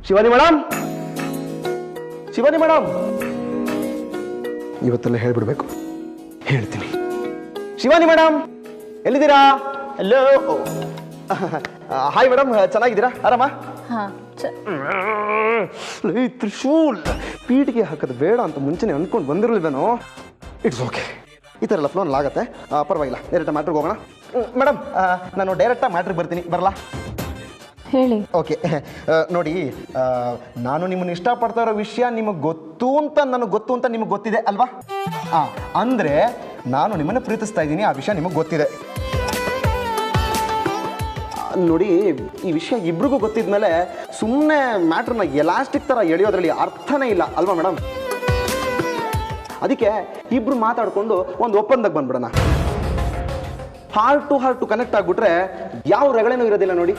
Shivani madam, Shivani madam, ಇವತ್ತೆಲ್ಲ ಹೇಳ್ಬಿಡ್ಬೇಕು. ಹೇಳ್ತೀನಿ. Shivani madam ಎಲ್ಲಿದ್ದೀರಾ? ಹಲೋ. ಹಾಯ್ ಮೇಡಮ್, ಚೆನ್ನಾಗಿದ್ದೀರಾ? ಆರಾಮ? ತ್ರಿಶೂಲ್ ಪೀಟಿಗೆ ಹಾಕೋದು ಬೇಡ ಅಂತ ಮುಂಚೆನೆ ಅಂದ್ಕೊಂಡು ಬಂದಿರಲಿಲ್ವೇನೋ. ಇಟ್ಸ್ ಓಕೆ, ಈ ಥರ ಎಲ್ಲ ಫ್ಲೋನ್ ಆಗುತ್ತೆ, ಪರವಾಗಿಲ್ಲ. ಡೈರೆಕ್ಟ್ ಮ್ಯಾಟ್ರಿಗೆ ಹೋಗೋಣ. ಮೇಡಮ್, ನಾನು ಡೈರೆಕ್ಟಾಗಿ ಮ್ಯಾಟ್ರಿಗೆ ಬರ್ತೀನಿ, ಬರಲಾ? ಹೇಳಿ. ಓಕೆ, ನೋಡಿ, ನಾನು ನಿಮ್ಮನ್ನು ಇಷ್ಟಪಡ್ತಾ ಇರೋ ವಿಷಯ ನಿಮಗೆ ಗೊತ್ತು ಅಂತ ನನಗೆ ಗೊತ್ತು ಅಂತ ನಿಮಗೆ ಗೊತ್ತಿದೆ ಅಲ್ವಾ? ಅಂದರೆ ನಾನು ನಿಮ್ಮನ್ನು ಪ್ರೀತಿಸ್ತಾ ಇದ್ದೀನಿ, ಆ ವಿಷಯ ನಿಮಗೆ ಗೊತ್ತಿದೆ. ನೋಡಿ, ಈ ವಿಷಯ ಇಬ್ರಿಗೂ ಗೊತ್ತಿದ ಮೇಲೆ ಸುಮ್ಮನೆ ಮ್ಯಾಟ್ರನ್ನ ಎಲಾಸ್ಟಿಕ್ ಥರ ಎಳೆಯೋದ್ರಲ್ಲಿ ಅರ್ಥನೇ ಇಲ್ಲ ಅಲ್ವಾ ಮೇಡಮ್? ಅದಕ್ಕೆ ಇಬ್ರು ಮಾತಾಡಿಕೊಂಡು ಒಂದು ಒಪ್ಪಂದಕ್ಕೆ ಬಂದ್ಬಿಡೋಣ. ಹಾರ್ಟ್ ಟು ಹಾರ್ಟ್ ಕನೆಕ್ಟ್ ಆಗಿಬಿಟ್ರೆ ಯಾವ ರಗಳೇನೂ ಇರೋದಿಲ್ಲ ನೋಡಿ.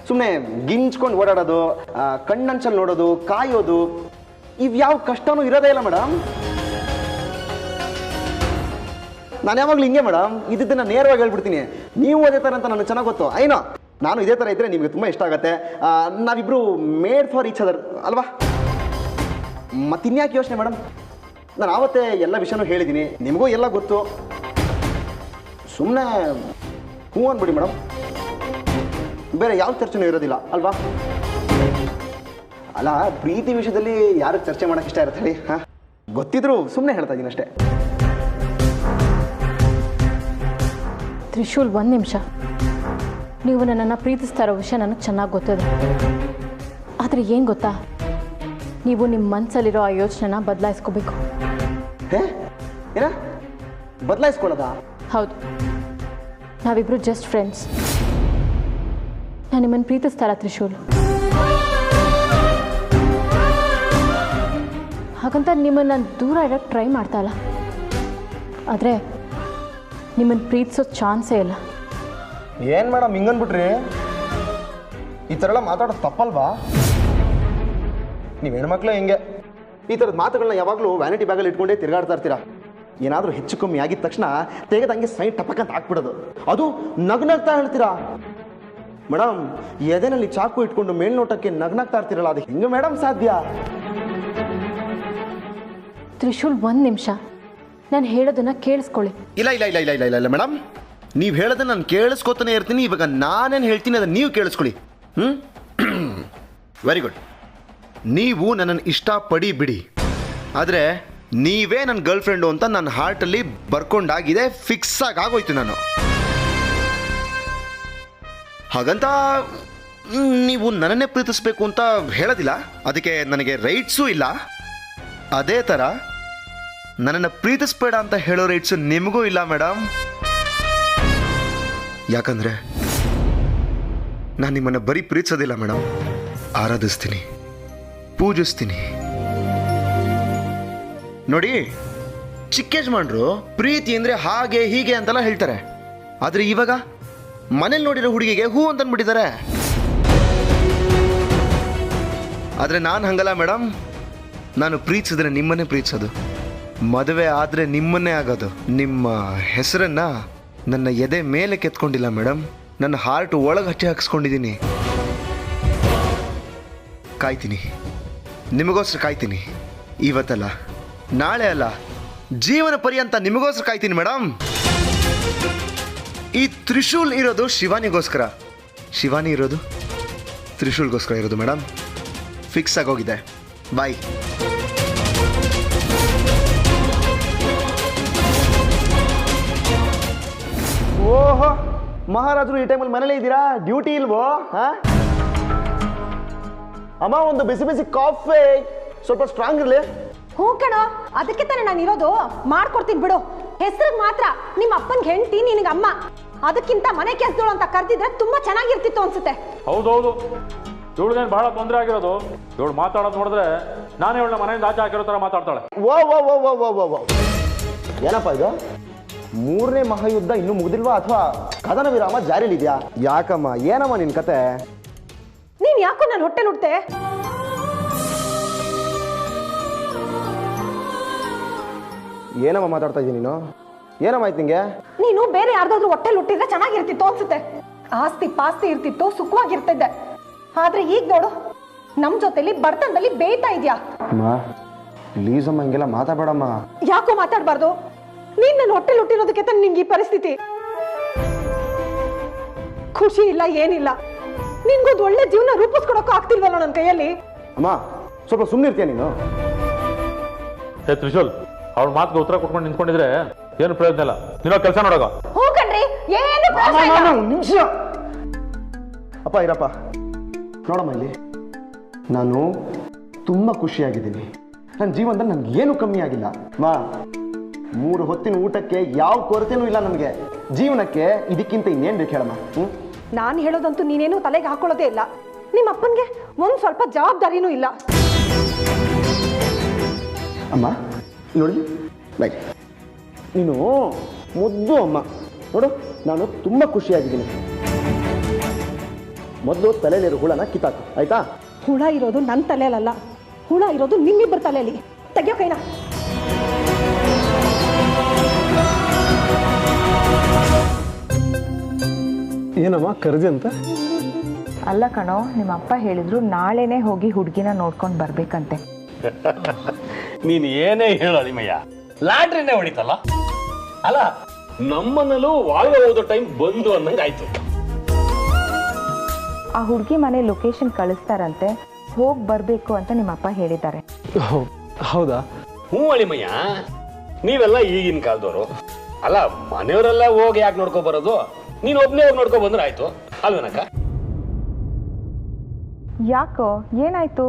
ಸುಮ್ಮನೆ ಗಿಂಚ್ಕೊಂಡು ಓಡಾಡೋದು, ಕಣ್ಣಂಚಲ್ಲಿ ನೋಡೋದು, ಕಾಯೋದು, ಇವ್ಯಾವ ಕಷ್ಟನೂ ಇರೋದೇ ಇಲ್ಲ ಮೇಡಮ್. ನಾನು ಯಾವಾಗಲೂ ಹಿಂಗೆ ಮೇಡಮ್, ಇದ್ದನ್ನು ನೇರವಾಗಿ ಹೇಳ್ಬಿಡ್ತೀನಿ. ನೀವು ಅದೇ ಥರ ಅಂತ ನನಗೆ ಚೆನ್ನಾಗಿ ಗೊತ್ತು. ಐನೋ ನಾನು ಇದೇ ಥರ ಇದ್ದರೆ ನಿಮಗೆ ತುಂಬ ಇಷ್ಟ ಆಗುತ್ತೆ. ನಾವಿಬ್ಬರು ಮೇಡ್ ಫಾರ್ ಈಚ್ ಅದರ್ ಅಲ್ವಾ? ಮತ್ತಿನ್ಯಾಕೆ ಯೋಚನೆ ಮೇಡಮ್? ನಾನು ಆವತ್ತೇ ಎಲ್ಲ ವಿಷಯನೂ ಹೇಳಿದ್ದೀನಿ, ನಿಮಗೂ ಎಲ್ಲ ಗೊತ್ತು. ಸುಮ್ಮನೆ ಹ್ಞೂ ಅಂದ್ಬಿಡಿ ಮೇಡಮ್, ಬೇರೆ ಯಾವ ಚರ್ಚೆನೂ ಇರೋದಿಲ್ಲ ಅಲ್ವಾ? ಅಲ್ಲ, ಪ್ರೀತಿ ವಿಷಯದಲ್ಲಿ ಯಾರು ಚರ್ಚೆ ಮಾಡೋಕ್ಕೆ ಇಷ್ಟ ಇರುತ್ತೆ ಹೇಳಿ? ಗೊತ್ತಿದ್ರು ಸುಮ್ಮನೆ ಹೇಳ್ತಾ ಇದ್ದೀನಿ ಅಷ್ಟೇ. ತ್ರಿಶೂಲ್, ಒಂದು ನಿಮಿಷ. ನೀವು ನನ್ನನ್ನು ಪ್ರೀತಿಸ್ತಾ ಇರೋ ವಿಷಯ ನನಗೆ ಚೆನ್ನಾಗಿ ಗೊತ್ತಿದೆ. ಆದರೆ ಏನು ಗೊತ್ತಾ, ನೀವು ನಿಮ್ಮ ಮನಸ್ಸಲ್ಲಿರೋ ಆ ಯೋಚನೆನ ಬದಲಾಯಿಸ್ಕೋಬೇಕು. ಏನ ಬದಲಾಯಿಸ್ಕೊಳ್ಳೋದಾ? ಹೌದು, ನಾವಿಬ್ಬರು ಜಸ್ಟ್ ಫ್ರೆಂಡ್ಸ್. ನಾನು ನಿಮ್ಮನ್ನು ಪ್ರೀತಿಸ್ತಾರ ತ್ರಿಶೂಲ್. ಹಾಗಂತ ನಿಮ್ಮನ್ನು ನಾನು ದೂರ ಇಡೋಕ್ಕೆ ಟ್ರೈ ಮಾಡ್ತಾ ಇಲ್ಲ. ಆದರೆ ನಿಮ್ಮನ್ನು ಪ್ರೀತಿಸೋ ಚಾನ್ಸೇ ಇಲ್ಲ. ಏನು ಮೇಡಮ್ ಹಿಂಗನ್ಬಿಟ್ರಿ? ಈ ಥರ ಎಲ್ಲ ಮಾತಾಡೋದು ತಪ್ಪಲ್ವಾ? ನೀವು ಹೆಣ್ಮಕ್ಳು ಹಿಂಗೆ ಈ ಥರದ ಮಾತುಗಳನ್ನ ಯಾವಾಗಲೂ ವ್ಯಾನಿಟಿ ಬ್ಯಾಗಲ್ಲಿ ಇಟ್ಕೊಂಡೇ ತಿರುಗಾಡ್ತಾ ಇರ್ತೀರಾ. ಏನಾದರೂ ಹೆಚ್ಚು ಕಮ್ಮಿ ಆಗಿದ ತಕ್ಷಣ ತೆಗೆದಂಗೆ ಸೈಡ್ ಟಪಕ್ಕಂತ ಹಾಕ್ಬಿಡೋದು, ಅದು ನಗ್ನಗ್ತಾ ಹೇಳ್ತೀರಾ. ಮೇಡಮ್, ಎದೆನಲ್ಲಿ ಚಾಕು ಇಟ್ಕೊಂಡು ಮೇಲ್ನೋಟಕ್ಕೆ ನಗ್ನಾಗ್ತಾ ಇರ್ತೀರಲ್ಲ, ಅದು ಹೆಂಗೆ ಮೇಡಮ್ ಸಾಧ್ಯ? ತ್ರಿಶೂಲ್, ಒಂದು ನಿಮಿಷ, ನಾನು ಹೇಳೋದನ್ನ ಕೇಳಿಸ್ಕೊಳ್ಳಿ. ಇಲ್ಲ ಇಲ್ಲ ಇಲ್ಲ ಇಲ್ಲ ಇಲ್ಲ ಇಲ್ಲ ಇಲ್ಲ ಮೇಡಮ್, ನೀವು ಹೇಳೋದನ್ನ ನಾನು ಕೇಳಿಸ್ಕೊತಾನೆ ಇರ್ತೀನಿ. ಇವಾಗ ನಾನೇನು ಹೇಳ್ತೀನಿ ಅದನ್ನು ನೀವು ಕೇಳಿಸ್ಕೊಳ್ಳಿ. Very good. ನೀವು ನನ್ನನ್ನು ಇಷ್ಟಪಡಿ ಬಿಡಿ, ಆದರೆ ನೀವೇ ನನ್ನ ಗರ್ಲ್ ಫ್ರೆಂಡು ಅಂತ ನನ್ನ ಹಾರ್ಟಲ್ಲಿ ಬರ್ಕೊಂಡಾಗಿದೆ, ಫಿಕ್ಸ್ ಆಗೋಯ್ತು ನಾನು. ಹಾಗಂತ ನೀವು ನನ್ನನ್ನೇ ಪ್ರೀತಿಸ್ಬೇಕು ಅಂತ ಹೇಳೋದಿಲ್ಲ, ಅದಕ್ಕೆ ನನಗೆ ರೈಟ್ಸೂ ಇಲ್ಲ. ಅದೇ ಥರ ನನ್ನನ್ನು ಪ್ರೀತಿಸ್ಬೇಡ ಅಂತ ಹೇಳೋ ರೈಟ್ಸು ನಿಮಗೂ ಇಲ್ಲ ಮೇಡಮ್. ಯಾಕಂದರೆ ನಾನು ನಿಮ್ಮನ್ನು ಬರೀ ಪ್ರೀತಿಸೋದಿಲ್ಲ ಮೇಡಮ್, ಆರಾಧಿಸ್ತೀನಿ, ಪೂಜಿಸ್ತೀನಿ. ನೋಡಿ, ಚಿಕ್ಕ ಯಜಮಾನ್ರು ಪ್ರೀತಿ ಅಂದರೆ ಹಾಗೆ ಹೀಗೆ ಅಂತೆಲ್ಲ ಹೇಳ್ತಾರೆ, ಆದರೆ ಇವಾಗ ಮನೇಲಿ ನೋಡಿರೋ ಹುಡುಗಿಗೆ ಹೂ ಅಂತ ಅಂದ್ಬಿಟ್ಟಿದ್ದಾರೆ. ಆದರೆ ನಾನು ಹಂಗಲ್ಲ ಮೇಡಮ್, ನಾನು ಪ್ರೀತಿಸಿದ್ರೆ ನಿಮ್ಮನ್ನೇ ಪ್ರೀತಿಸೋದು, ಮದುವೆ ಆದರೆ ನಿಮ್ಮನ್ನೇ ಆಗೋದು. ನಿಮ್ಮ ಹೆಸರನ್ನು ನನ್ನ ಎದೆ ಮೇಲೆ ಕೆತ್ಕೊಂಡಿಲ್ಲ ಮೇಡಮ್, ನನ್ನ ಹಾರ್ಟ್ ಒಳಗೆ ಹಚ್ಚಿ ಹಾಕಿಸ್ಕೊಂಡಿದ್ದೀನಿ. ಕಾಯ್ತೀನಿ, ನಿಮಗೋಸ್ಕರ ಕಾಯ್ತೀನಿ. ಇವತ್ತಲ್ಲ, ನಾಳೆ ಅಲ್ಲ, ಜೀವನ ಪರ್ಯಂತ ನಿಮಗೋಸ್ಕರ ಕಾಯ್ತೀನಿ ಮೇಡಮ್. ಈ ತ್ರಿಶೂಲ್ ಇರೋದು ಶಿವಾನಿಗೋಸ್ಕರ, ಶಿವಾನಿ ಇರೋದು ತ್ರಿಶೂಲ್ಗೋಸ್ಕರ ಇರೋದು ಮೇಡಮ್. ಫಿಕ್ಸ್ ಆಗೋಗಿದೆ. ಬಾಯ್. ಓಹೋ, ಮಹಾರಾಜರು ಈ ಟೈಮಲ್ಲಿ ಮನೇಲೇ ಇದ್ದೀರಾ? ಡ್ಯೂಟಿ ಇಲ್ವೋ? ಅಮ್ಮ, ಒಂದು ಬಿಸಿ ಬಿಸಿ ಕಾಫಿ, ಸ್ವಲ್ಪ ಸ್ಟ್ರಾಂಗ್ ಇರಲಿ. ಹ್ಞೂ ಕಣೋ, ಅದಕ್ಕೆ ತಾನೆ ನಾನು ಇರೋದು. ಮಾಡ್ಕೊಡ್ತೀನಿ ಬಿಡು. ಹೆಸರಿಗೆ ಮಾತ್ರ ನಿಮ್ಮ ಅಪ್ಪನಿಗೆ ಹೆಂಡತಿ, ನಿನಗೆ ಅಮ್ಮ. ಅದಕ್ಕಿಂತ ಮನೆ ಕೆಲಸದೋಳು ಅಂತ ಕರೆದಿದ್ರೆ ತುಂಬಾ ಚೆನ್ನಾಗಿರ್ತಿತ್ತು ಅನ್ಸುತ್ತೆ. ಹೌದೌದು, ಇವಳಿಗೇನು ಬಹಳ ತೊಂದರೆ ಆಗಿರೋದು. ಇವಳು ಮಾತಾಡೋದು ನೋಡಿದ್ರೆ ನಾನೇ ಇವಳನ್ನ ಮನೆಯಿಂದ ಆಚೆ ಹಾಕಿರೋ ಥರ ಮಾತಾಡ್ತಾಳೆ. ಓ ಓ ಓ ಓ ಓ ಓ ಓ, ಏನಪ್ಪ ಇದು? ಮೂರನೇ ಮಹಾಯುದ್ಧ ಇನ್ನೂ ಮುಗಿದಿಲ್ವಾ, ಅಥವಾ ಕದನ ವಿರಾಮ ಜಾರಿಲಿದ್ಯಾ? ಯಾಕಮ್ಮ, ಏನಮ್ಮ ನಿನ್ ಕತೆ? ನೀನ್ ಯಾಕೋ ನಾನು ಹೊಟ್ಟೆ ನುಡ್ತೆ? ಏನಮ್ಮ ಮಾತಾಡ್ತಾ ಇದ್ದೀನಿ ನೀನು? ಏನಮ್ಮಾಯ್ತು ನಿಂಗೆ? ನೀನು ಬೇರೆ ಯಾರ್ದಾದ್ರೂ ಹೊಟ್ಟೆ ಹುಟ್ಟಿದ್ರೆ ಚೆನ್ನಾಗಿರ್ತಿತ್ತು ಅನ್ಸುತ್ತೆ. ಆಸ್ತಿ ಪಾಸ್ತಿ ಇರ್ತಿತ್ತು, ಸುಖವಾಗಿರ್ತಿದ್ದೆ. ಆದ್ರೆ ಈಗ ನೋಡು ನಮ್ ಜೊತೆಲಿ ಬಡತನದಲ್ಲಿ ಬೇಯ್ತಾ ಇದ್ಯಾ. ಅಮ್ಮ ಪ್ಲೀಸ್ ಅಮ್ಮ ಹಿಂಗೆಲ್ಲ ಮಾತಾಡಬೇಡಮ್ಮ. ಯಾಕೋ ಮಾತಾಡ್ಬಾರ್ದು? ನೀನ್ ನನ್ನ ಹೊಟ್ಟೆಲ್ ಹುಟ್ಟಿರೋದಕ್ಕೆ ತಾನೆ ನಿಂಗೆ ಈ ಪರಿಸ್ಥಿತಿ. ಖುಷಿ ಇಲ್ಲ ಏನಿಲ್ಲ, ನಿನ್ಗೊಂದು ಒಳ್ಳೆ ಜೀವನ ರೂಪಿಸ್ಕೊಡಕ್ಕೂ ಆಗ್ತಿಲ್ವಲ್ಲ ನನ್ನ ಕೈಯಲ್ಲಿ. ಅಮ್ಮ ಸ್ವಲ್ಪ ಸುಮ್ಮನೆ ಇರ್ತೀಯ ನೀನು? ಏ ತ್ರಿಶೂಲ್, ಅವ್ರ ಮಾತಿಗೆ ಉತ್ತರ ಕೊಟ್ಕೊಂಡು ನಿಂತ್ಕೊಂಡಿದ್ರೆ ಏನು ಪ್ರಯೋಜನ ಇಲ್ಲ. ನೀನೋ ಕೆಲಸ ನೋಡೋಗ. ಹ್ಞೂ ಕಣ್ರಿ, ಏನು ಪ್ರಯೋಜನ ಇಲ್ಲ. ನಿಮಿಷ ಅಪ್ಪ ಇರಪ್ಪ. ನೋಡಮ್ಮ ಇಲ್ಲಿ ನಾನು ತುಂಬ ಖುಷಿಯಾಗಿದ್ದೀನಿ. ನನ್ನ ಜೀವನದಲ್ಲಿ ನನ್ಗೆ ಏನು ಕಮ್ಮಿ ಆಗಿಲ್ಲ. ಮಾ 3 ಹೊತ್ತಿನ ಊಟಕ್ಕೆ ಯಾವ ಕೊರತೆನೂ ಇಲ್ಲ ನನಗೆ. ಜೀವನಕ್ಕೆ ಇದಕ್ಕಿಂತ ಇನ್ನೇನು ಬೇಕು ಹೇಳಮ್ಮ? ನಾನು ಹೇಳೋದಂತೂ ನೀನೇನು ತಲೆಗೆ ಹಾಕೊಳ್ಳೋದೇ ಇಲ್ಲ. ನಿಮ್ಮ ಅಪ್ಪನಿಗೆ ಒಂದು ಸ್ವಲ್ಪ ಜವಾಬ್ದಾರಿನೂ ಇಲ್ಲ. ಅಮ್ಮ ನೋಡಿ ಬೈ, ನೀನು ಮುದ್ದು ಅಮ್ಮ. ನೋಡು ನಾನು ತುಂಬ ಖುಷಿಯಾಗಿದ್ದೀನಿ. ಮೊದಲು ತಲೆಯಲ್ಲಿರೋ ಹುಳನ ಕಿತ್ತಾಕು, ಆಯ್ತಾ? ಹುಳ ಇರೋದು ನನ್ನ ತಲೆಯಲ್ಲ, ಹುಳ ಇರೋದು ನಿಮ್ಮಿಬ್ಬರ ತಲೆಯಲ್ಲಿ. ತೆಗಿಯೋ ಕೈನ. ಏನಮ್ಮ ಕರ್ಜಿ ಅಂತ? ಅಲ್ಲ ಕಣೋ, ನಿಮ್ಮ ಅಪ್ಪ ಹೇಳಿದ್ರು ನಾಳೆನೇ ಹೋಗಿ ಹುಡುಗಿನ ನೋಡ್ಕೊಂಡು ಬರ್ಬೇಕಂತೆ. ನೀನು ಏನೇ ಹೇಳು ಅಳಿಮಯ್ಯ, ಲಾಟ್ರಿನೇ ಹೊಡಿತಲ್ಲ. ಅಲ್ಲ ನಮ್ಮನ್ನಲ್ಲೂ ವಾಲ್ವ ಓದೋ ಟೈಮ್ ಬಂದು ಅನ್ನಂಗೆ ಆಯ್ತು. ಆ ಹುಡುಗಿ ಮನೆ ಲೊಕೇಶನ್ ಕಳಿಸ್ತಾರಂತೆ, ಹೋಗಿ ಬರಬೇಕು ಅಂತ ನಿಮ್ಮ ಅಪ್ಪ ಹೇಳಿದ್ದಾರೆ. ಹೌದಾ? ಹ್ಞೂ ಅಳಿಮಯ್ಯ, ನೀವೆಲ್ಲ ಈಗಿನ ಕಾಲದವರು ಅಲ್ಲ, ಮನೆಯವರೆಲ್ಲ ಹೋಗಿ ಯಾಕೆ ನೋಡ್ಕೊ ಬರೋದು? ನೀನು ಒಬ್ಬನೇ ಹೋಗಿ ನೋಡ್ಕೊ ಬಂದ್ರೆ ಆಯ್ತು ಅಲ್ವೇನಕ್ಕ? ಯಾಕೋ, ಏನಾಯ್ತು?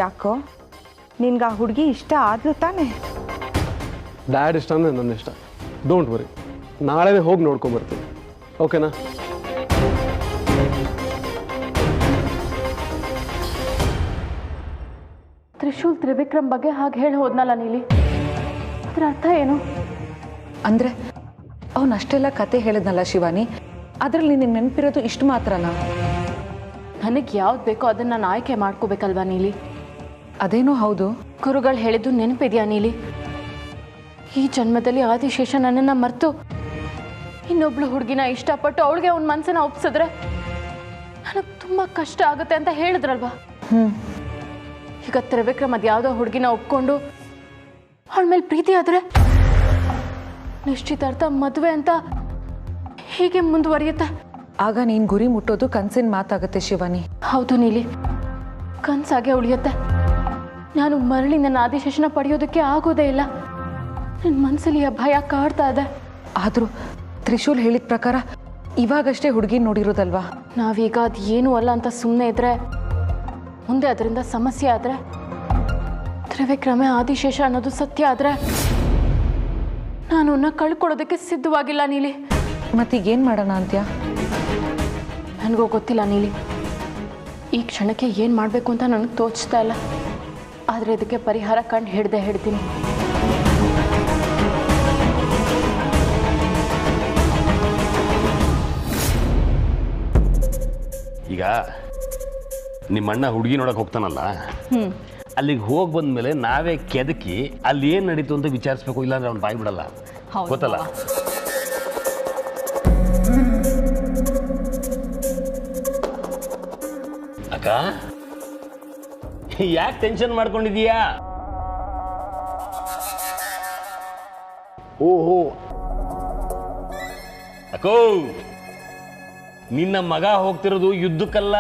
ಯಾಕೋ ನಿನ್ಗೆ ಆ ಹುಡುಗಿ ಇಷ್ಟ ಆದ್ಲು ತಾನೆ? ಡ್ಯಾಡ್ ಇಷ್ಟ ಅಂದರೆ ನನ್ನ ಇಷ್ಟ. ಡೋಂಟ್ ವರಿ, ನಾಳೆನೇ ಹೋಗಿ ನೋಡ್ಕೊಂಬರ್ತೀನಿ. ಓಕೆನಾ? ತ್ರಿಶೂಲ್ ತ್ರಿವಿಕ್ರಮ್ ಬಗ್ಗೆ ಹಾಗೆ ಹೇಳಿ ಹೋದ್ನಲ್ಲ ನೀಲಿ, ಅದ್ರ ಅರ್ಥ ಏನು? ಅಂದರೆ ಅವನು ಅಷ್ಟೆಲ್ಲ ಕತೆ ಹೇಳಿದ್ನಲ್ಲ ಶಿವಾನಿ, ಅದರಲ್ಲಿ ನಿನಗೆ ನೆನಪಿರೋದು ಇಷ್ಟು ಮಾತ್ರನಾ? ನನಗೆ ಯಾವ್ದು ಬೇಕೋ ಅದನ್ನು ನಾನು ಆಯ್ಕೆ ಮಾಡ್ಕೋಬೇಕಲ್ವಾ ನೀಲಿ? ಅದೇನೋ ಹೌದು. ಗುರುಗಳು ಹೇಳಿದ್ದು ನೆನಪಿದೆಯಾ ನೀಲಿ? ಈ ಜನ್ಮದಲ್ಲಿ ಆದಿಶೇಷ ನನ್ನನ್ನು ಮರೆತು ಇನ್ನೊಬ್ಳು ಹುಡುಗಿನ ಇಷ್ಟಪಟ್ಟು ಅವಳಿಗೆ ಅವನ ಮನಸ್ಸನ್ನ ಒಪ್ಸಿದ್ರೆ ನನಗೆ ತುಂಬ ಕಷ್ಟ ಆಗುತ್ತೆ ಅಂತ ಹೇಳಿದ್ರಲ್ವಾ? ಈಗ ತ್ರಿವಿಕ್ರಮ್ ಅದು ಯಾವುದೋ ಹುಡುಗಿನ ಒಪ್ಕೊಂಡು ಅವಳ ಮೇಲೆ ಪ್ರೀತಿ ಆದರೆ ನಿಶ್ಚಿತಾರ್ಥ ಮದುವೆ ಅಂತ ಹೀಗೆ ಮುಂದುವರಿಯುತ್ತೆ. ಆಗ ನೀನು ಗುರಿ ಮುಟ್ಟೋದು ಕನಸಿನ ಮಾತಾಗುತ್ತೆ ಶಿವಾನಿ. ಹೌದು ನೀಲಿ, ಕನಸಾಗೆ ಉಳಿಯುತ್ತೆ. ನಾನು ಮರಳಿ ನನ್ನ ಆದಿಶೇಷನ ಪಡೆಯೋದಕ್ಕೆ ಆಗೋದೇ ಇಲ್ಲ. ನನ್ನ ಮನಸ್ಸಲ್ಲಿ ಆ ಭಯ ಕಾಡ್ತಾ ಇದೆ. ಆದರೂ ತ್ರಿಶೂಲ್ ಹೇಳಿದ ಪ್ರಕಾರ ಇವಾಗಷ್ಟೇ ಹುಡುಗಿ ನೋಡಿರೋದಲ್ವಾ? ನಾವೀಗ ಅದು ಏನೂ ಅಲ್ಲ ಅಂತ ಸುಮ್ಮನೆ ಇದ್ರೆ ಮುಂದೆ ಅದರಿಂದ ಸಮಸ್ಯೆ ಆದರೆ, ತ್ರಿವಿಕ್ರಮೆ ಆದಿಶೇಷ ಅನ್ನೋದು ಸತ್ಯ ಆದರೆ ನಾನು ಅವನ್ನ ಕಳ್ಕೊಳ್ಳೋದಕ್ಕೆ ಸಿದ್ಧವಾಗಿಲ್ಲ ನೀಲಿ. ಮತ್ತೀಗೇನು ಮಾಡೋಣ ಅಂತ್ಯ? ನನಗೂ ಗೊತ್ತಿಲ್ಲ ನೀಲಿ. ಈ ಕ್ಷಣಕ್ಕೆ ಏನು ಮಾಡಬೇಕು ಅಂತ ನನಗೆ ತೋಚ್ತಾ ಇಲ್ಲ. ಆದರೆ ಇದಕ್ಕೆ ಪರಿಹಾರ ಕಂಡು ಹಿಡ್ತೀನಿ. ಈಗ ನಿಮ್ಮಣ್ಣ ಹುಡುಗಿ ನೋಡಕ್ ಹೋಗ್ತಾನಲ್ಲ, ಅಲ್ಲಿಗೆ ಹೋಗಿ ಬಂದ್ಮೇಲೆ ನಾವೇ ಕೆದಕಿ ಅಲ್ಲಿ ಏನ್ ನಡೀತು ಅಂತ ವಿಚಾರಿಸ್ಬೇಕು. ಇಲ್ಲಾಂದ್ರೆ ಅವ್ನು ಬಾಯ್ ಬಿಡಲ್ಲ, ಗೊತ್ತಲ್ಲ? ಅಕ್ಕ ಯಾಕೆ ಟೆನ್ಷನ್ ಮಾಡ್ಕೊಂಡಿದೀಯಾ? ಓಹೋ ಅಕ್ಕೋ, ನಿನ್ನ ಮಗ ಹೋಗ್ತಿರೋದು ಯುದ್ಧಕ್ಕಲ್ಲ,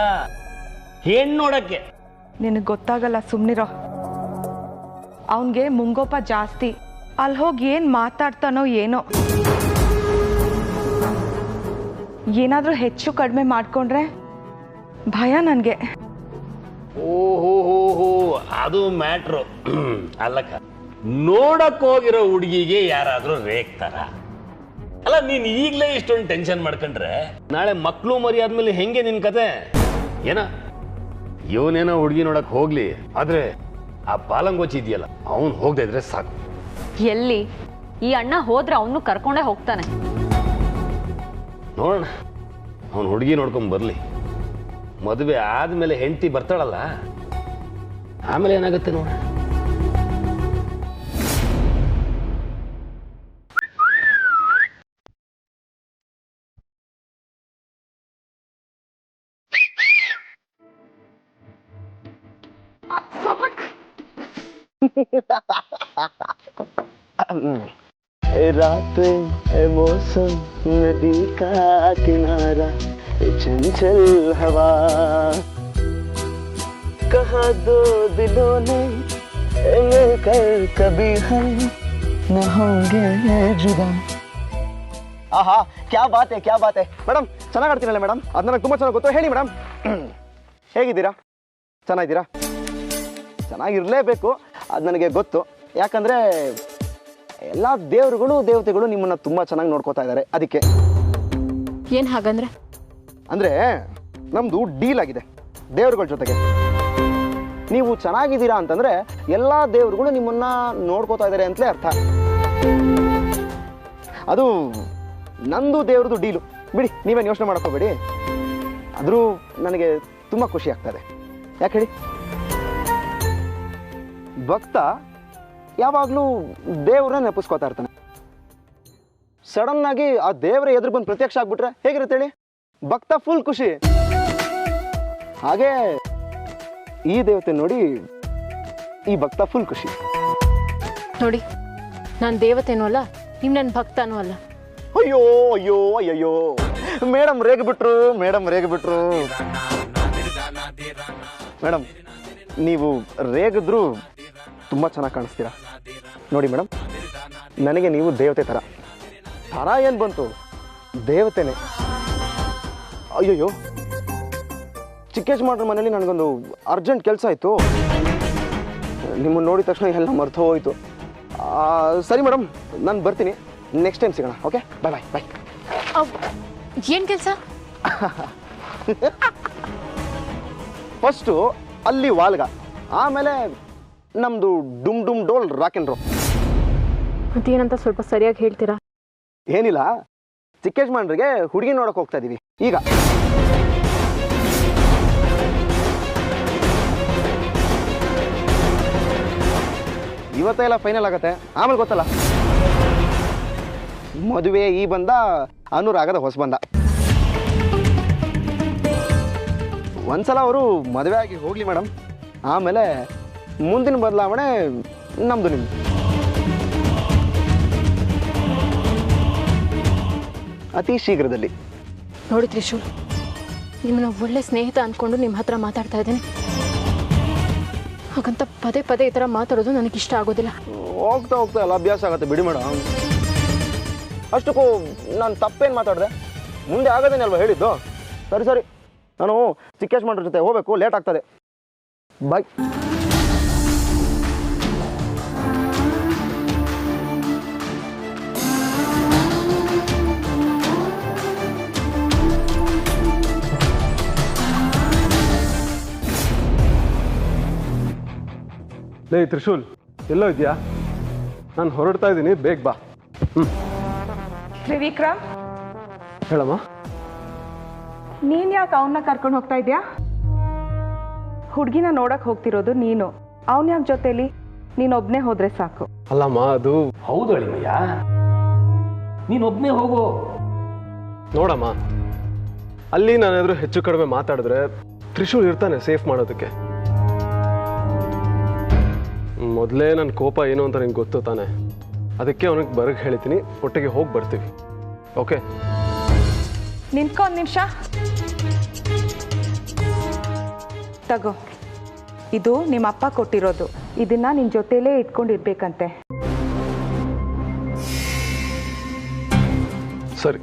ಹೆಣ್ಣು ನೋಡಕ್ಕೆ. ನಿನಗೆ ಗೊತ್ತಾಗಲ್ಲ, ಸುಮ್ಮನಿರೋ. ಅವನಿಗೆ ಮುಂಗೋಪ ಜಾಸ್ತಿ. ಅಲ್ಲಿ ಹೋಗಿ ಏನು ಮಾತಾಡ್ತಾನೋ ಏನೋ. ಏನಾದರೂ ಹೆಚ್ಚು ಕಡಿಮೆ ಮಾಡಿಕೊಂಡ್ರೆ ಭಯ ನನಗೆ. ಓಹೋ ಅದು ಮ್ಯಾಟ್ರು ಅಲ್ಲಕ್ಕ. ನೋಡಕ್ ಹೋಗಿರೋ ಹುಡುಗಿಗೆ ಯಾರಾದ್ರೂ ರೇಗ್ತಾರ? ಅಲ್ಲ, ನೀನ್ ಈಗಲೇ ಇಷ್ಟೊಂದು ಟೆನ್ಷನ್ ಮಾಡ್ಕೊಂಡ್ರೆ ನಾಳೆ ಮಕ್ಕಳು ಮರಿ ಆದ್ಮೇಲೆ ಹೆಂಗೆ ನಿನ್ ಕತೆ? ಏನ ಇವನೇನೋ ಹುಡುಗಿ ನೋಡಕ್ ಹೋಗ್ಲಿ, ಆದ್ರೆ ಆ ಪಾಲಂಗೋಚಿ ಇದೆಯಲ್ಲ, ಅವನು ಹೋಗದೆ ಇದ್ರೆ ಸಾಕು. ಎಲ್ಲಿ ಈ ಅಣ್ಣ ಹೋದ್ರೆ ಅವನು ಕರ್ಕೊಂಡೇ ಹೋಗ್ತಾನೆ. ನೋಡೋಣ, ಅವನು ಹುಡುಗಿ ನೋಡ್ಕೊಂಡ್ ಬರ್ಲಿ. ಮದುವೆ ಆದ್ಮೇಲೆ ಹೆಂಡತಿ ಬರ್ತಾಳಲ್ಲ, ಆಮೇಲೆ ಏನಾಗುತ್ತೆ ನೋಡ. रातें मौसम नदी का किनारा चंचल हवा कहा दो दिलों ने मिलकर कभी हम न होंगे जुदा ಆಹಾ ಕ್ಯಾ ಬಾತ್ ಹೈ ಮೇಡಮ್ ಚೆನ್ನಾಗಿ ಆಡ್ತೀನಲ್ಲ ಮೇಡಮ್ ಅದು ನನಗೆ ತುಂಬ ಚೆನ್ನಾಗಿ ಗೊತ್ತು ಹೇಳಿ ಮೇಡಮ್ ಹೇಗಿದ್ದೀರಾ ಚೆನ್ನಾಗಿದ್ದೀರಾ ಚೆನ್ನಾಗಿರಲೇಬೇಕು ಅದು ನನಗೆ ಗೊತ್ತು ಯಾಕಂದರೆ ಎಲ್ಲ ದೇವರುಗಳು ದೇವತೆಗಳು ನಿಮ್ಮನ್ನು ತುಂಬ ಚೆನ್ನಾಗಿ ನೋಡ್ಕೋತಾ ಇದ್ದಾರೆ ಅದಕ್ಕೆ ಏನು ಹಾಗಂದ್ರೆ ಅಂದರೆ ನಮ್ಮದು ಡೀಲ್ ಆಗಿದೆ ದೇವರುಗಳ ಜೊತೆಗೆ ನೀವು ಚೆನ್ನಾಗಿದ್ದೀರಾ ಅಂತಂದರೆ ಎಲ್ಲ ದೇವರುಗಳು ನಿಮ್ಮನ್ನು ನೋಡ್ಕೋತಾ ಇದ್ದಾರೆ ಅಂತಲೇ ಅರ್ಥ ಅದು ನಂದು ದೇವ್ರದ್ದು ಡೀಲು ಬಿಡಿ ನೀವೇನು ಯೋಚನೆ ಮಾಡ್ಕೋಬೇಡಿ ಆದರೂ ನನಗೆ ತುಂಬ ಖುಷಿ ಆಗ್ತದೆ ಯಾಕೆ ಹೇಳಿ ಭಕ್ತ ಯಾವಾಗಲೂ ದೇವ್ರನ್ನ ನೆನಪಿಸ್ಕೋತಾ ಇರ್ತಾನೆ ಸಡನ್ ಆಗಿ ಆ ದೇವರ ಎದುರು ಬಂದು ಪ್ರತ್ಯಕ್ಷ ಆಗ್ಬಿಟ್ರೆ ಹೇಗಿರುತ್ತೆ ಹೇಳಿ ಭಕ್ತ ಫುಲ್ ಖುಷಿ ಹಾಗೆ ಈ ದೇವತೆ ನೋಡಿ ಈ ಭಕ್ತ ಫುಲ್ ಖುಷಿ ನೋಡಿ ನಾನು ದೇವತೆನೂ ಅಲ್ಲ ನೀವು ನನ್ನ ಭಕ್ತನೂ ಅಲ್ಲ ಅಯ್ಯೋ ಅಯ್ಯೋ ಅಯ್ಯಯ್ಯೋ ಮೇಡಮ್ ರೇಗ್ಬಿಟ್ರು ಮೇಡಮ್ ನೀವು ರೇಗಿದ್ರು ತುಂಬ ಚೆನ್ನಾಗಿ ಕಾಣಿಸ್ತೀರಾ ನೋಡಿ ಮೇಡಮ್ ನನಗೆ ನೀವು ದೇವತೆ ಥರ ಏನು ಬಂತು ದೇವತೆನೇ ಅಯ್ಯಯ್ಯೋ ಚಿಕ್ಕೇಶ್ ಮಾಡ್ರ ಮನೇಲಿ ನನಗೊಂದು ಅರ್ಜೆಂಟ್ ಕೆಲಸ ಆಯಿತು ನಿಮ್ಮನ್ನು ನೋಡಿದ ತಕ್ಷಣ ಎಲ್ಲ ಮರ್ತು ಹೋಯಿತು ಸರಿ ಮೇಡಮ್ ನಾನು ಬರ್ತೀನಿ ನೆಕ್ಸ್ಟ್ ಟೈಮ್ ಸಿಗೋಣ ಓಕೆ ಬಾಯ್ ಬಾಯ್ ಬಾಯ್ ಏನು ಕೆಲಸ ಫಸ್ಟು ಅಲ್ಲಿ ವಾಲ್ಗ ಆಮೇಲೆ ನಮ್ಮದು ಡುಮ್ ಡುಮ್ ಡೋಲ್ ರಾಕ್ ಆ್ಯಂಡ್ ರೋಲ್ ಮತ್ತೇನಂತ ಸ್ವಲ್ಪ ಸರಿಯಾಗಿ ಹೇಳ್ತೀರಾ ಏನಿಲ್ಲ ಚಿಕ್ಕೇಶ್ ಮಾಡ್ರಿಗೆ ಹುಡುಗಿ ನೋಡೋಕೆ ಹೋಗ್ತಾ ಇದ್ದೀವಿ ಈಗ ಇವತ್ತೆಲ್ಲ ಫೈನಲ್ ಆಗತ್ತೆ ಆಮೇಲೆ ಗೊತ್ತಲ್ಲ ಮದುವೆ ಈ ಬಂದ ಅನುರಾಗದ ಹೊಸ ಬಂದ ಒಂದ್ಸಲ ಅವರು ಮದುವೆ ಆಗಿ ಹೋಗ್ಲಿ ಮೇಡಮ್ ಆಮೇಲೆ ಮುಂದಿನ ಬದಲಾವಣೆ ನಮ್ದು ನಿಮ್ದು ಅತಿ ಶೀಘ್ರದಲ್ಲಿ ನೋಡಿ ತ್ರಿಶೂಲ್ ನಿಮ್ಮನ್ನ ಒಳ್ಳೆ ಸ್ನೇಹಿತ ಅಂದ್ಕೊಂಡು ನಿಮ್ಮ ಹತ್ರ ಮಾತಾಡ್ತಾ ಇದ್ದೀನಿ ಹಾಗಂತ ಪದೇ ಪದೇ ಈ ಥರ ಮಾತಾಡೋದು ನನಗಿಷ್ಟ ಆಗೋದಿಲ್ಲ ಹೋಗ್ತಾ ಹೋಗ್ತಾ ಎಲ್ಲ ಅಭ್ಯಾಸ ಆಗುತ್ತೆ ಬಿಡಿ ಮೇಡಮ್ ಅಷ್ಟಕ್ಕೂ ನಾನು ತಪ್ಪೇನು ಮಾತಾಡಿದೆ ಮುಂದೆ ಆಗೋದೇನಲ್ವ ಹೇಳಿದ್ದು ಸರಿ ಸರಿ ನಾನು ಚಿಕ್ಕೇಶ್ ಮಾಡ್ರ ಜೊತೆ ಹೋಗಬೇಕು ಲೇಟ್ ಆಗ್ತದೆ ಬಾಯ್ ಲೇ ತ್ರಿಶೂಲ್ ಎಲ್ಲೋ ಇದೆಯಾ ನಾನು ಹೊರಡ್ತಾ ಇದ್ದೀನಿ ಬೇಗ ಬಾ ತ್ರಿವಿಕ್ರಮ್ ಹೇಳಮ್ಮ ನೀನು ಯಾಕೆ ಅವನ್ನ ಕರ್ಕೊಂಡು ಹೋಗ್ತಾ ಇದೆಯಾ ಹುಡುಗಿನ ನೋಡಕ್ಕೆ ಹೋಗ್ತಿರೋದು ನೀನು ಅವನ ಯಾಕೆ ಜೊತೆಲಿ ನೀನೊಬ್ಬನೇ ಹೋದ್ರೆ ಸಾಕು ಅಲ್ಲಮ್ಮ ಅದು ಹೌದು ಅಳಿಮಯ್ಯ ನೀನೊಬ್ಬನೇ ಹೋಗು ನೋಡಮ್ಮ ಅಲ್ಲಿ ನಾನೇನಾದರೂ ಹೆಚ್ಚು ಕಡಿಮೆ ಮಾತಾಡಿದ್ರೆ ತ್ರಿಶೂಲ್ ಇರ್ತಾನೆ ಸೇಫ್ ಮಾಡೋದಕ್ಕೆ ಮೊದಲೇ ನನ್ನ ಕೋಪ ಏನು ಅಂತ ನಿಂಗೆ ಗೊತ್ತು ತಾನೆ ಅದಕ್ಕೆ ಅವನಿಗೆ ಬರಕ್ಕೆ ಹೇಳ್ತೀನಿ ಒಟ್ಟಿಗೆ ಹೋಗಿ ಬರ್ತೀವಿ ಓಕೆ ನಿಂತ್ಕೊ ಒಂದು ನಿಮಿಷ ತಗೋ ಇದು ನಿಮ್ಮ ಅಪ್ಪ ಕೊಟ್ಟಿರೋದು ಇದನ್ನ ನಿನ್ನ ಜೊತೆಲೇ ಇಟ್ಕೊಂಡಿರ್ಬೇಕಂತೆ ಸರಿ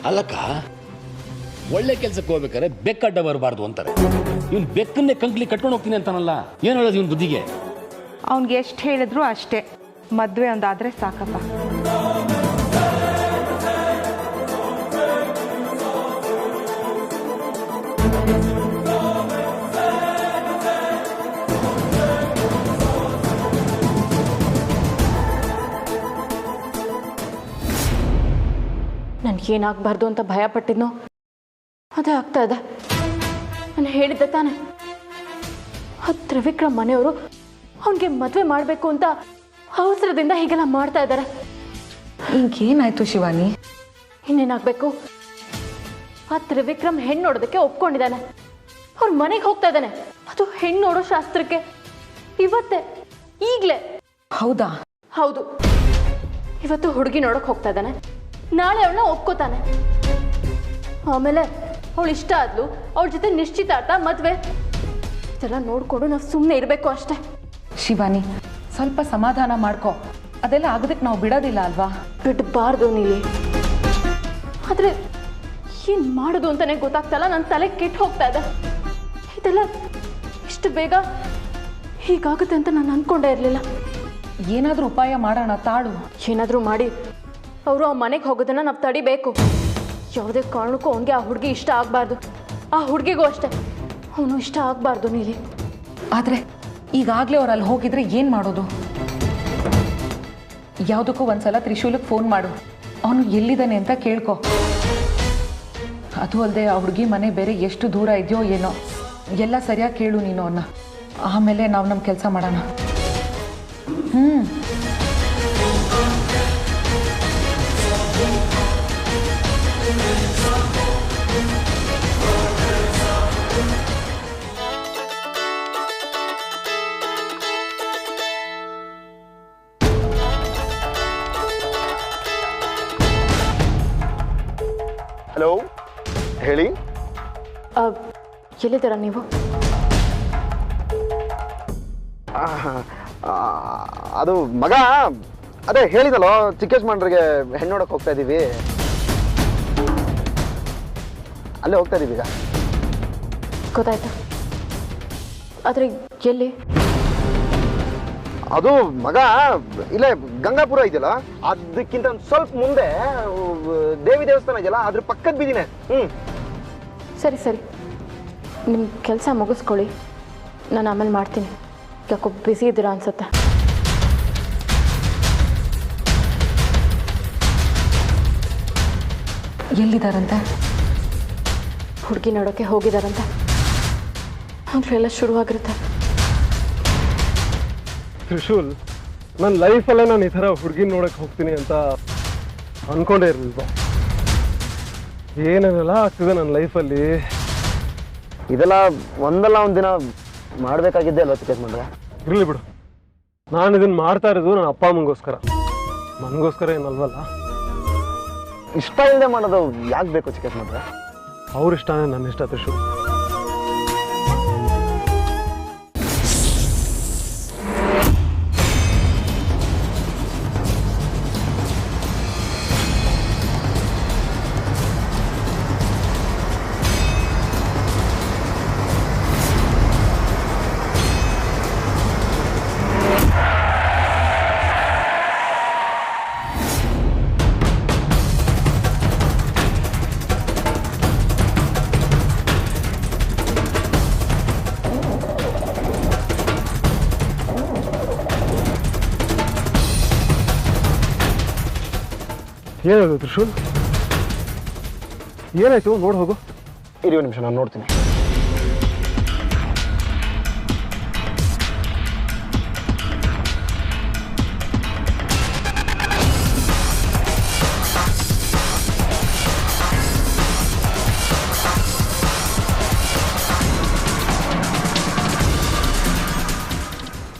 ಅಲ್ಲಕ್ಕ ಒಳ್ಳೆ ಕೆಲ್ಸಕ್ಕೆ ಹೋಗ್ಬೇಕಾದ್ರೆ ಬೆಕ್ಕಡ್ಡ ಬರಬಾರ್ದು ಅಂತಾರೆ ಇವ್ನು ಬೆಕ್ಕನ್ನೇ ಕಂಕ್ಲಿ ಕಟ್ಕೊಂಡು ಹೋಗ್ತೀನಿ ಅಂತಾನಲ್ಲ ಏನು ಹೇಳೋದು ಇವನ್ ಬುದ್ಧಿಗೆ ಅವ್ನಿಗೆ ಎಷ್ಟು ಹೇಳಿದ್ರು ಅಷ್ಟೇ ಮದುವೆ ಒಂದಾದ್ರೆ ಸಾಕಪ್ಪ ನನಗೇನಾಗಬಾರ್ದು ಅಂತ ಭಯ ಪಟ್ಟಿದ್ನೋ ಅದೇ ಆಗ್ತಾ ಇದೆ ನಾನು ಹೇಳಿದ್ದೆ ತಾನೆ ಆ ತ್ರಿವಿಕ್ರಮ್ ಮನೆಯವರು ಅವನಿಗೆ ಮದುವೆ ಮಾಡಬೇಕು ಅಂತ ಅವಸರದಿಂದ ಹೀಗೆಲ್ಲ ಮಾಡ್ತಾ ಇದ್ದಾರೆ ಈಗೇನಾಯ್ತು ಶಿವಾನಿ ಇನ್ನೇನಾಗಬೇಕು ಆ ತ್ರಿವಿಕ್ರಮ್ ಹೆಣ್ಣು ನೋಡೋದಕ್ಕೆ ಒಪ್ಕೊಂಡಿದ್ದಾನೆ. ಅವ್ರ ಮನೆಗೆ ಹೋಗ್ತಾ ಇದ್ದಾನೆ, ಅದು ಹೆಣ್ಣು ನೋಡೋ ಶಾಸ್ತ್ರಕ್ಕೆ. ಇವತ್ತೇ, ಈಗಲೇ. ಹೌದಾ? ಹೌದು. ಇವತ್ತು ಹುಡುಗಿ ನೋಡಕ್ ಹೋಗ್ತಾ ಇದ್ದಾನೆ, ನಾಳೆ ಅವಳನ್ನ ಒಪ್ಕೋತಾನೆ. ಆಮೇಲೆ ಅವಳು ಇಷ್ಟ ಆದ್ಲು, ಅವಳ ಜೊತೆ ನಿಶ್ಚಿತಾರ್ಥ, ಮದ್ವೆ. ಇದೆಲ್ಲ ನೋಡ್ಕೊಂಡು ನಾವು ಸುಮ್ಮನೆ ಇರಬೇಕು ಅಷ್ಟೇ. ಶಿವಾನಿ, ಸ್ವಲ್ಪ ಸಮಾಧಾನ ಮಾಡ್ಕೊ. ಅದೆಲ್ಲ ಆಗೋದಕ್ಕೆ ನಾವು ಬಿಡೋದಿಲ್ಲ ಅಲ್ವಾ? ಬಿಡಬಾರ್ದು ನೀಲಿ. ಆದರೆ ಏನು ಮಾಡೋದು ಅಂತಾನೆ ಗೊತ್ತಾಗ್ತಲ್ಲ. ನನ್ನ ತಲೆ ಕೆಟ್ಟು ಹೋಗ್ತಾ ಇದೆ. ಇದೆಲ್ಲ ಇಷ್ಟು ಬೇಗ ಹೀಗಾಗುತ್ತೆ ಅಂತ ನಾನು ಅಂದ್ಕೊಂಡೇ ಇರಲಿಲ್ಲ. ಏನಾದರೂ ಉಪಾಯ ಮಾಡೋಣ, ತಾಳು. ಏನಾದರೂ ಮಾಡಿ ಅವರು ಆ ಮನೆಗೆ ಹೋಗೋದನ್ನು ನಾವು ತಡಿಬೇಕು. ಯಾವುದೇ ಕಾರಣಕ್ಕೂ ಅವನಿಗೆ ಆ ಹುಡುಗಿ ಇಷ್ಟ ಆಗಬಾರ್ದು, ಆ ಹುಡುಗಿಗೂ ಅಷ್ಟೇ ಅವನು ಇಷ್ಟ ಆಗಬಾರ್ದು ನೀಲಿ. ಆದರೆ ಈಗಾಗಲೇ ಅವ್ರು ಅಲ್ಲಿ ಹೋಗಿದ್ರೆ ಏನು ಮಾಡೋದು? ಯಾವುದಕ್ಕೂ ಒಂದ್ಸಲ ತ್ರಿಶೂಲಕ್ಕೆ ಫೋನ್ ಮಾಡು, ಅವನು ಎಲ್ಲಿದ್ದಾನೆ ಅಂತ ಕೇಳ್ಕೊ. ಅದು ಅಲ್ಲದೆ ಆ ಹುಡುಗಿ ಮನೆ ಬೇರೆ ಎಷ್ಟು ದೂರ ಇದೆಯೋ ಏನೋ ಎಲ್ಲ ಸರಿಯಾಗಿ ಕೇಳು ನೀನು ಅವನ್ನ. ಆಮೇಲೆ ನಾವು ನಮ್ಮ ಕೆಲಸ ಮಾಡೋಣ. ಹಲೋ, ಹೇಳಿ. ಎಲ್ಲಿದ್ದೀರಾ ನೀವು? ಅದು ಮಗ, ಅದೇ ಹೇಳಿದಲ್ಲೋ ಚಿಕ್ಕೇಶ್ಮಂಡ್ರಿಗೆ ಹೆಣ್ಣು ನೋಡಕ್ಕೆ ಹೋಗ್ತಾ ಇದ್ದೀವಿ. ಅಲ್ಲೇ ಹೋಗ್ತಾ ಇದ್ದೀವಿ ಈಗ. ಗೊತ್ತಾಯ್ತಾ? ಆದರೆ ಎಲ್ಲಿ? ಅದು ಮಗ ಇಲ್ಲೇ ಗಂಗಾಪುರ ಇದೆಯಲ್ಲ, ಅದಕ್ಕಿಂತ ಸ್ವಲ್ಪ ಮುಂದೆ ದೇವಿ ದೇವಸ್ಥಾನ ಇದೆಯಲ್ಲ, ಅದ್ರ ಪಕ್ಕದ ಬೀದಿನೇ. ಸರಿ ಸರಿ, ನಿಮ್ಮ ಕೆಲಸ ಮುಗಿಸ್ಕೊಳ್ಳಿ, ನಾನು ಆಮೇಲೆ ಮಾಡ್ತೀನಿ. ಯಾಕೋ ಬ್ಯುಸಿ ಇದ್ದೀರಾ ಅನ್ಸುತ್ತೆ. ಎಲ್ಲಿದ್ದಾರಂತೆ? ಹುಡುಗಿ ನೋಡೋಕ್ಕೆ ಹೋಗಿದ್ದಾರಂತೆ. ಆಗಲೆಲ್ಲ ಶುರುವಾಗಿರುತ್ತೆ. ತ್ರಿಶೂಲ್, ನನ್ನ ಲೈಫಲ್ಲೇ ನಾನು ಈ ಥರ ಹುಡುಗಿನ ನೋಡಕ್ಕೆ ಹೋಗ್ತೀನಿ ಅಂತ ಅಂದ್ಕೊಂಡೇ ಇರಲಿಲ್ವ? ಏನೇನೆಲ್ಲ ಆಗ್ತಿದೆ ನನ್ನ ಲೈಫಲ್ಲಿ. ಇದೆಲ್ಲ ಒಂದಲ್ಲ ಒಂದಿನ ಮಾಡಬೇಕಾಗಿದ್ದೆ ಅಲ್ವಾ ಚಿಕ್ಕೇಶ್ಮಂಡ್ರೆ? ಇರಲಿ ಬಿಡು, ನಾನು ಇದನ್ನು ಮಾಡ್ತಾ ಇರೋದು ನನ್ನ ಅಪ್ಪ ಅಮ್ಮಂಗೋಸ್ಕರ, ನನಗೋಸ್ಕರ ಏನಲ್ವಲ್ಲ. ಇಷ್ಟ ಇಲ್ಲದೆ ಮಾಡೋದು ಯಾಕೆ ಬೇಕು ಚಿಕ್ಕೇಶ್ಮಂಡ್ರೆ? ಅವ್ರ ಇಷ್ಟನೇ ನನ್ನ ಇಷ್ಟ ತ್ರಿಶೂಲ್. ಏನದು ತ್ರಿಶೂಲ್? ಏನಾಯ್ತು? ನೋಡಿ ಹೋಗು. ಇರಿ ಒಂದು ನಿಮಿಷ, ನಾನು ನೋಡ್ತೀನಿ.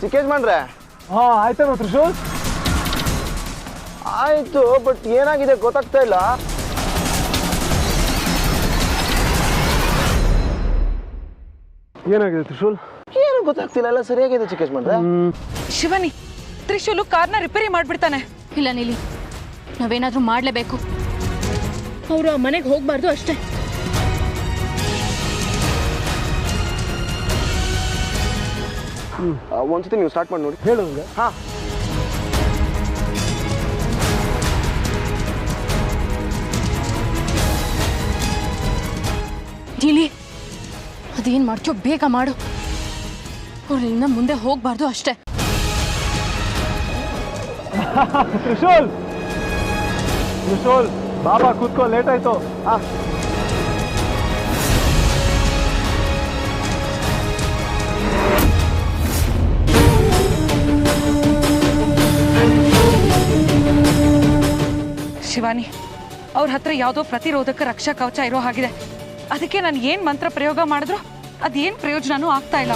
ಚಿಕ್ಕೇಶ್ಮಂಡ್ರೆ, ಆಯ್ತೇನೋ ತ್ರಿಶೂಲ್? ಆಯ್ತು, ಬಟ್ ಏನಾಗಿದೆ ಗೊತ್ತಾಗ್ತಾ ಇಲ್ಲ. ಏನಾಗಿದೆ ತ್ರಿಶೂಲ್? ಏನು ಗೊತ್ತಾಗ್ತಿಲ್ಲ, ಎಲ್ಲ ಸರಿಯಾಗಿದೆ ಚಿಕ್ಕೇಶ್ಮಂಡ್ರೆ. ಶಿವಾನಿ, ತ್ರಿಶೂಲು ಕಾರ್ನ ರಿಪೇರಿ ಮಾಡ್ಬಿಡ್ತಾನೆ. ಇಲ್ಲ ನೀಲಿ, ನಾವೇನಾದರೂ ಮಾಡಲೇಬೇಕು. ಅವರು ಆ ಮನೆಗೆ ಹೋಗಬಾರ್ದು ಅಷ್ಟೇ. ಒಂದ್ಸತಿ ನೀವು ಸ್ಟಾರ್ಟ್ ಮಾಡಿ ನೋಡಿ. ಹೇಳು ನನಗೆ. ಹಾಂ, ನೀಲಿ, ಅದೇನು ಮಾಡ್ತೀಯೋ ಬೇಗ ಮಾಡು. ಅವ್ರಿಂದ ಮುಂದೆ ಹೋಗಬಾರ್ದು ಅಷ್ಟೇ. ತ್ರಿಶೂಲ್, ತ್ರಿಶೂಲ್, ಬಾಬಾ ಕೂತ್ಕೋ, ಲೇಟ್ ಆಯ್ತು. ಶಿವಾನಿ, ಅವ್ರ ಹತ್ರ ಯಾವುದೋ ಪ್ರತಿರೋಧಕ ರಕ್ಷಾ ಕವಚ ಇರೋ ಹಾಗಿದೆ. ಅದಕ್ಕೆ ನಾನು ಏನು ಮಂತ್ರ ಪ್ರಯೋಗ ಮಾಡಿದ್ರು ಅದೇನು ಪ್ರಯೋಜನನೂ ಆಗ್ತಾ ಇಲ್ಲ.